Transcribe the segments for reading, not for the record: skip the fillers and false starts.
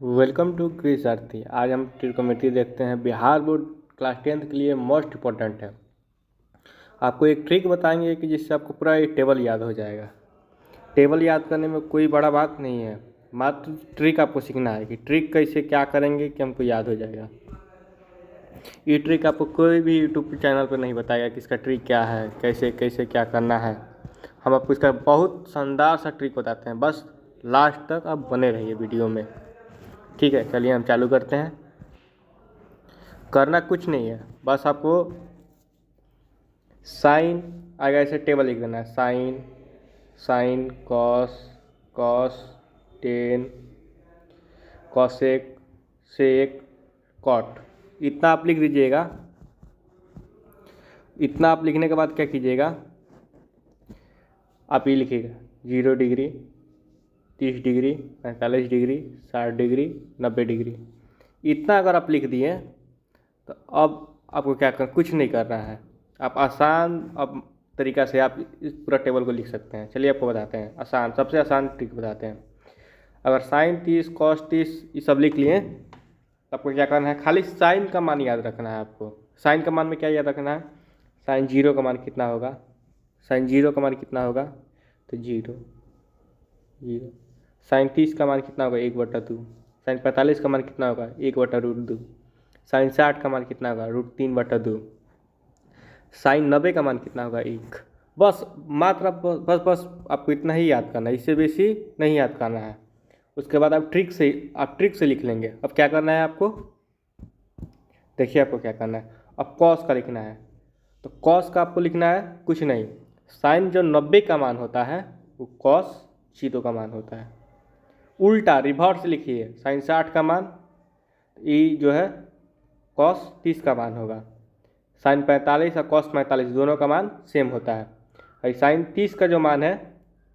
Welcome to quiz आरती। आज हम trigonometry देखते हैं। बिहार बोर्ड क्लास 10th के लिए मोस्ट इम्पोर्टेंट है। आपको एक ट्रिक बताएंगे कि जिससे आपको पूरा ये टेबल याद हो जाएगा। टेबल याद करने में कोई बड़ा बात नहीं है, मात्र ट्रिक आपको सीखना है कि ट्रिक कैसे क्या करेंगे कि हमको याद हो जाएगा। ये ट्रिक आपको कोई भी यूट्यूब चैनल पर नहीं बताएगा कि इसका ट्रिक क्या है, कैसे कैसे क्या करना है। हम आपको इसका बहुत शानदार सा ट्रिक बताते हैं, बस लास्ट तक आप बने रहिए वीडियो में। ठीक है, चलिए हम चालू करते हैं। करना कुछ नहीं है, बस आपको साइन आगे ऐसे टेबल लिख देना है। Sin sin cos cos tan cosec sec cot, इतना आप लिख दीजिएगा। इतना आप लिखने के बाद क्या कीजिएगा, आप ये लिखिएगा 0 degree 30 degree 45 degree 60 degree 90 degree. इतना अगर आप लिख दिए तो अब आपको क्या कर कुछ नहीं करना है। आप आसान अब तरीक़ा से आप इस पूरा टेबल को लिख सकते हैं। चलिए आपको बताते हैं, आसान सबसे आसान ट्रिक बताते हैं। अगर साइन 30 कॉस 30 ये सब लिख लिए तो आपको क्या करना है, खाली साइन का मान याद रखना है। आपको साइन का मान में क्या याद रखना है, साइन 0 का मान कितना होगा, साइन 0 का मान कितना होगा तो 0 0। साइन 30 का मान कितना होगा 1/2। साइन 45 का मान कितना होगा 1/√2। साइन 60 का मान कितना होगा √3/2। साइन 90 का मान कितना होगा 1। बस मात्र बस आपको इतना ही याद करना है, इससे बेसी नहीं याद करना है। उसके बाद आप ट्रिक से लिख लेंगे। अब क्या करना है आपको, देखिए आपको क्या करना है। अब कॉस का लिखना है, तो कॉस का आपको लिखना है कुछ नहीं, साइन जो 90 का मान होता है वो कॉस 0 का मान होता है। उल्टा रिवर्स लिखिए, साइन 60 का मान ये जो है कॉस 30 का मान होगा। साइन 45 और कॉस 45 दोनों का मान सेम होता है। और साइन 30 का जो मान है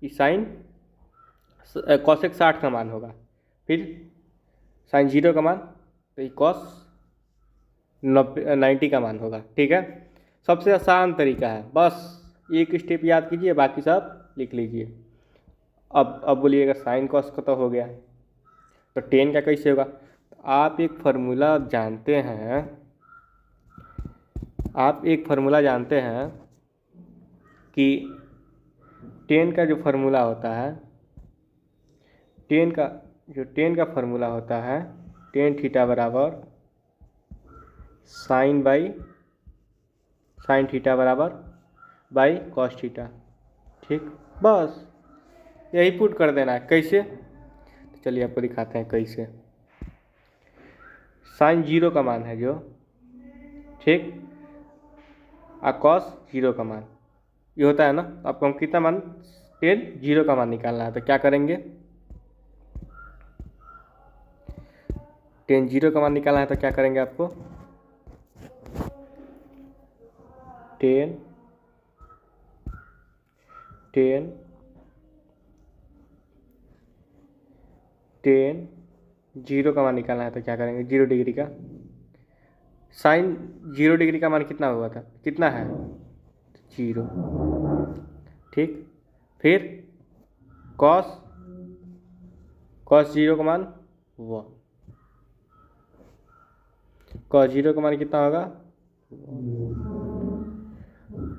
ये साइन कॉसेक 60 का मान होगा। फिर साइन 0 का मान तो ये कॉस 90 का मान होगा। ठीक है, सबसे आसान तरीका है, बस एक स्टेप याद कीजिए, बाकी सब लिख लीजिए। अब बोलिएगा साइन कॉस का तो हो गया, तो टेन का कैसे होगा। तो आप एक फार्मूला जानते हैं, कि टेन का जो फार्मूला होता है, टेन का फार्मूला होता है टेन थीटा बराबर साइन थीटा बराबर बाई कॉस थीटा। ठीक, बस यही पुट कर देना है। कैसे, तो चलिए आपको दिखाते हैं कैसे। साइन 0 का मान है जो, ठीक, और कॉस 0 का मान ये होता है ना। आपको हम कितना मान, टेन 0 का मान निकालना है, तो क्या करेंगे, टेन 0 का मान निकालना है तो क्या करेंगे आपको, टेन 0 का मान निकालना है तो क्या करेंगे, 0 डिग्री का साइन 0 डिग्री का मान कितना हुआ था, कितना है 0। ठीक, फिर कॉस 0 का मान 1। कॉस 0 का मान कितना होगा,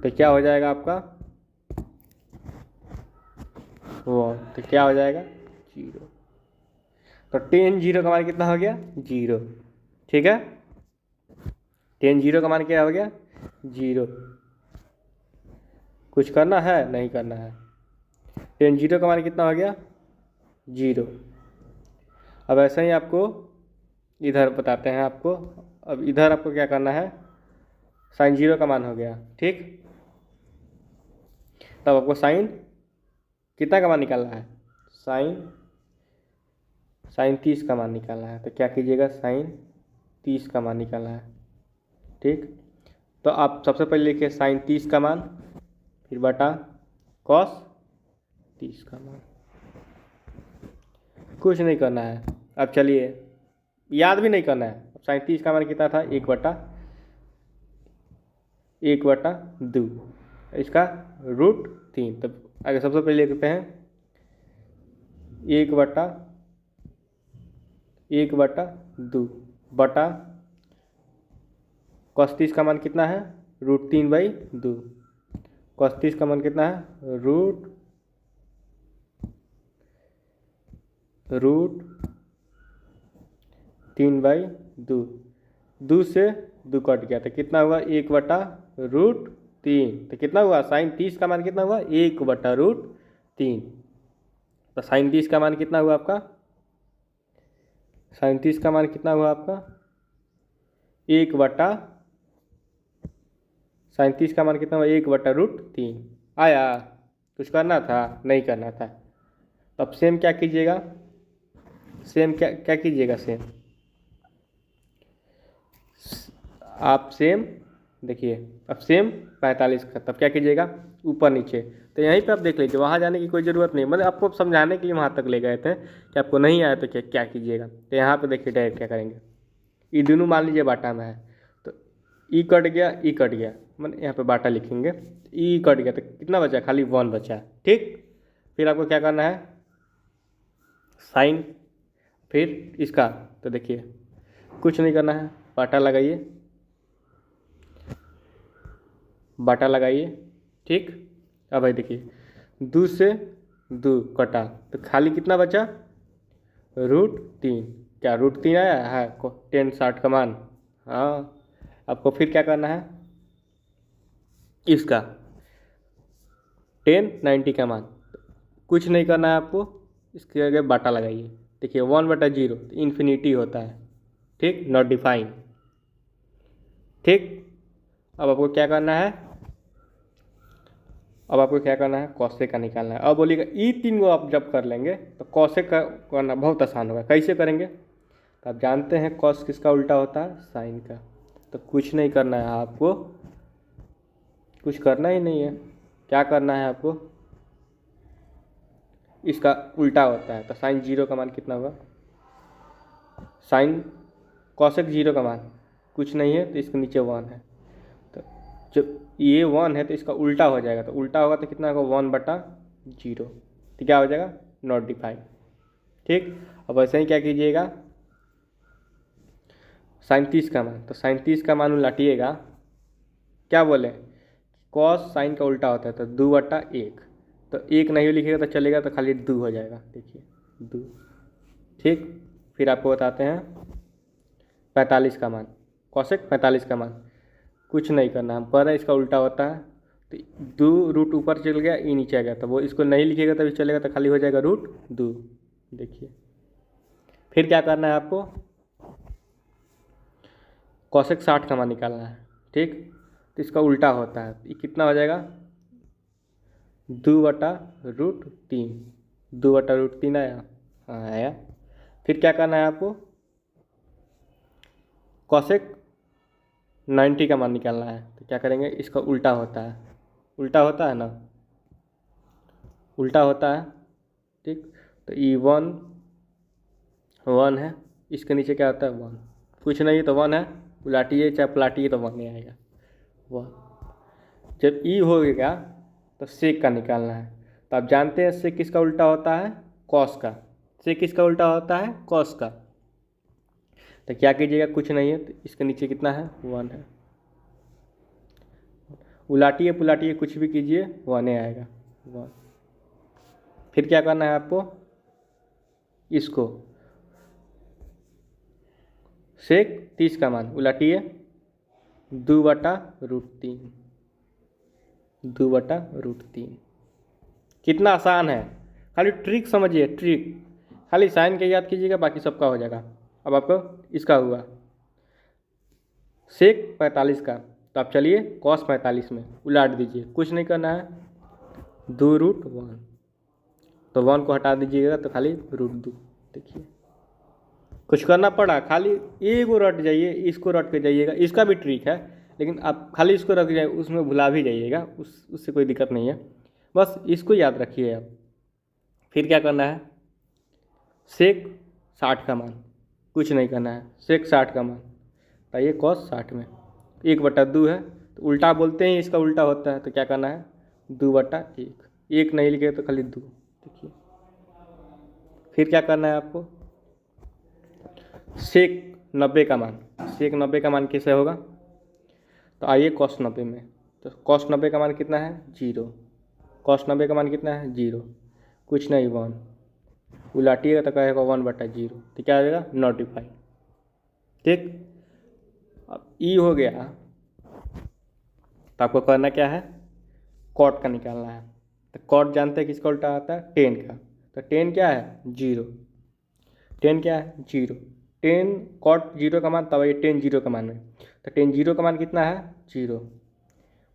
तो क्या हो जाएगा आपका 1, तो क्या हो जाएगा 0। तो टेन 0 का मान कितना हो गया 0। ठीक है, टेन 0 का मान क्या हो गया 0। कुछ करना है, नहीं करना है। टेन 0 का मान कितना हो गया 0। अब ऐसे ही आपको इधर बताते हैं आपको। अब इधर आपको क्या करना है, साइन 0 का मान हो गया, ठीक, तब आपको साइन कितना का मान निकालना है, साइन 30 का मान निकालना है। तो क्या कीजिएगा, साइन 30 का मान निकालना है। ठीक, तो आप सबसे पहले लिखिए साइन 30 का मान, फिर बटा कॉस 30 का मान। कुछ नहीं करना है। अब चलिए, याद भी नहीं करना है। अब साइन 30 का मान कितना था 1/2, इसका √3। तब आगे सबसे पहले लिखते हैं 1/√3 1/2 बटा cos 30 का मान कितना है, √3/2। cos 30 का मान कितना है, √3/2। 2 से 2 कट गया तो कितना हुआ, 1/√3। तो कितना हुआ, साइन 30 का मान कितना हुआ, 1/√3। तो साइन 30 का मान कितना हुआ आपका, साइन 30 का मान कितना हुआ आपका, 1/, साइन 30 का मान कितना हुआ, 1/√3 आया। कुछ करना था, नहीं करना था। तो अब सेम क्या कीजिएगा, सेम क्या कीजिएगा, सेम आप सेम देखिए, अब सेम 45 का, तब क्या कीजिएगा, ऊपर नीचे। तो यहीं पे आप देख लीजिए, वहाँ जाने की कोई ज़रूरत नहीं, मतलब आपको समझाने के लिए वहाँ तक ले गए थे कि आपको नहीं आया तो क्या कीजिएगा। तो यहाँ पे देखिए डायरेक्ट क्या करेंगे, ये दोनों मान लीजिए बाटा में है, तो ई कट गया, ई कट गया, मतलब यहाँ पे बाटा लिखेंगे, ई कट गया तो कितना बचा, खाली 1 बचा। ठीक, फिर आपको क्या करना है, साइन, फिर इसका, तो देखिए कुछ नहीं करना है, बाटा लगाइए, बाटा लगाइए। ठीक, अब भाई देखिए 2 से 2 कटा तो खाली कितना बचा, √3। क्या √3 आया है, 10 60 का मान। हाँ, आपको फिर क्या करना है, इसका 10 90 का मान, कुछ नहीं करना है आपको, इसके आगे बाटा लगाइए। देखिए 1/0 तो इन्फिनिटी होता है। ठीक, नॉट डिफाइन। ठीक, अब आपको क्या करना है, अब आपको क्या करना है, कॉसेक का निकालना है। अब बोलिएगा ई 3 को आप जब कर लेंगे तो कॉसेक का करना बहुत आसान होगा। कैसे करेंगे, तो आप जानते हैं कॉस किसका उल्टा होता है, साइन का। तो कुछ नहीं करना है आपको, कुछ करना ही नहीं है। क्या करना है आपको, इसका उल्टा होता है तो साइन 0 का मान कितना होगा, साइन कॉसेक 0 का मान कुछ नहीं है तो इसके नीचे 1 है। तो जब ये 1 है तो इसका उल्टा हो जाएगा, तो उल्टा होगा तो कितना होगा, 1/0। तो क्या हो जाएगा, नॉट डिफाइन। ठीक, अब ऐसे ही क्या कीजिएगा, साइन 30 का मान, तो साइन 30 का मान उलटिएगा, क्या बोले, कॉस साइन का उल्टा होता है तो 2/1। तो 1 नहीं लिखिएगा तो चलेगा, तो खाली 2 हो जाएगा। देखिए 2। ठीक, फिर आपको बताते हैं 45 का मान, कॉसेक 45 का मान, कुछ नहीं करना, हम पर इसका उल्टा होता है तो 2 रूट ऊपर चल गया, ई नीचे आ गया, तो वो इसको नहीं लिखिएगा तभी चलेगा, तो खाली हो जाएगा √2। देखिए फिर क्या करना है आपको, कॉसेक 60 का मान निकालना है। ठीक, तो इसका उल्टा होता है, ये कितना हो जाएगा, 2/√3। 2/√3 आया, हाँ आया। फिर क्या करना है आपको, कॉसेक 90 का मान निकालना है। तो क्या करेंगे, इसका उल्टा होता है, उल्टा होता है ना, उल्टा होता है। ठीक, तो ई 1 है, इसके नीचे क्या होता है, 1, कुछ नहीं तो 1 है, उलाटिए चाहे पलाटिए तो 1 नहीं आएगा 1। जब ई हो गया तो सेक का निकालना है। तो आप जानते हैं सेक किसका उल्टा होता है, कॉस का। सेक किसका उल्टा होता है, कॉस का। तो क्या कीजिएगा, कुछ नहीं है तो इसके नीचे कितना है, 1 है, उलाटिए पुलाटिए कुछ भी कीजिए 1 आएगा 1। फिर क्या करना है आपको, इसको सेक 30 का मान उलाटिए, 2/√3। 2/√3 कितना आसान है, खाली ट्रिक समझिए, ट्रिक खाली साइन के याद कीजिएगा, बाकी सबका हो जाएगा। अब आपको इसका हुआ सेक 45 का, तो आप चलिए कॉस 45 में उलाट दीजिए, कुछ नहीं करना है, 2√1। तो 1 को हटा दीजिएगा तो खाली √2। देखिए कुछ करना पड़ा, खाली एगो रट जाइए, इसको रट के जाइएगा, इसका भी ट्रिक है, लेकिन आप खाली इसको रख जाइए, उसमें भुला भी जाइएगा, उससे कोई दिक्कत नहीं है, बस इसको याद रखिए आप। फिर क्या करना है, सेक 60 का मान, कुछ नहीं करना है, सेक 60 का मान, तो ये कॉस 60 में 1/2 है, तो उल्टा बोलते हैं इसका उल्टा होता है, तो क्या करना है, 2/1। 1 नहीं लिखे तो खाली 2। देखिए फिर क्या करना है आपको, सेक 90 का मान, सेक 90 का मान कैसे होगा? तो आइए कॉस 90 में, तो कॉस 90 का मान कितना है? 0। कॉस 90 का मान कितना है? 0, कुछ नहीं 1, उलाटिएगा तो कहेगा 1/0, तो क्या आ जाएगा? Not define. ठीक, अब ई हो गया, तो आपको करना क्या है? कॉट का निकालना है। तो कॉट जानते हैं किसका उल्टा आता है? 10 का। तो 10 क्या है? 0। 10 क्या है? 0। 10 कॉट 0 का मान, तब ये 10 0 का मान है। तो 10 0 का मान कितना है? 0,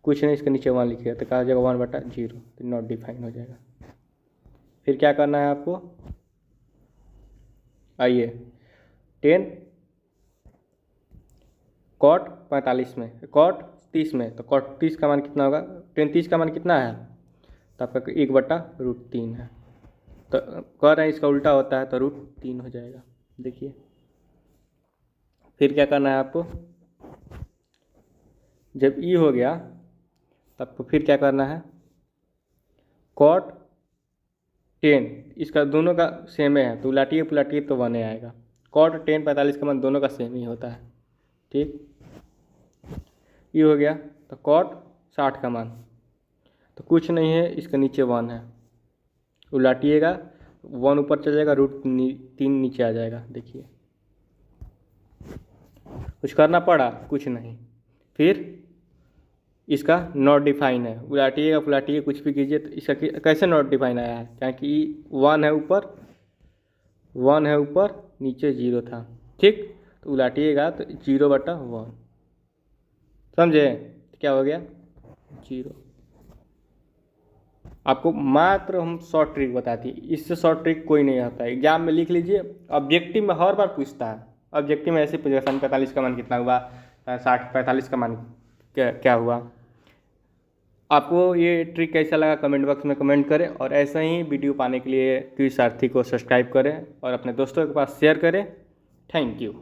कुछ नहीं, इसके नीचे 1 लिखिएगा तो कहा जाएगा 1/0, तो नॉट डिफाइन हो जाएगा। फिर क्या करना है आपको? आइए 10 कॉट 45 में, कॉट 30 में, तो कॉट 30 का मान कितना होगा? 10 30 का मान कितना है? तो आपका 1/√3 है। तो कह रहे हैं इसका उल्टा होता है तो √3 हो जाएगा। देखिए फिर क्या करना है आपको? जब ई हो गया तब आपको फिर क्या करना है? कॉट 10, इसका दोनों का सेम है तो उलाटिए पुलाटिए तो 1 आएगा। कॉट 10 45 का मान दोनों का सेम ही होता है। ठीक, ये हो गया। तो कॉट 60 का मान, तो कुछ नहीं है, इसके नीचे 1 है, उलाटिएगा 1 ऊपर चल जाएगा, √3 नीचे आ जाएगा। देखिए कुछ करना पड़ा? कुछ नहीं। फिर इसका नॉट डिफाइन है, उलाटिएगा पुलाटिए कुछ भी कीजिए, तो इसका कैसे नॉट डिफाइन आया है? क्योंकि 1 है ऊपर, 1 है ऊपर, नीचे 0 था। ठीक, तो उलाटिएगा तो 0/1, समझे? तो क्या हो गया? 0। आपको मात्र हम शॉर्ट ट्रिक बताती है, इससे शॉर्ट ट्रिक कोई नहीं आता है। एग्जाम में लिख लीजिए, ऑब्जेक्टिव में हर बार पूछता है। ऑब्जेक्टिव में ऐसे पूछेगा 45 का मान कितना हुआ, 60 45 का मान क्या हुआ। आपको ये ट्रिक कैसा लगा कमेंट बॉक्स में कमेंट करें, और ऐसा ही वीडियो पाने के लिए क्विज सारथी को सब्सक्राइब करें और अपने दोस्तों के पास शेयर करें। Thank you.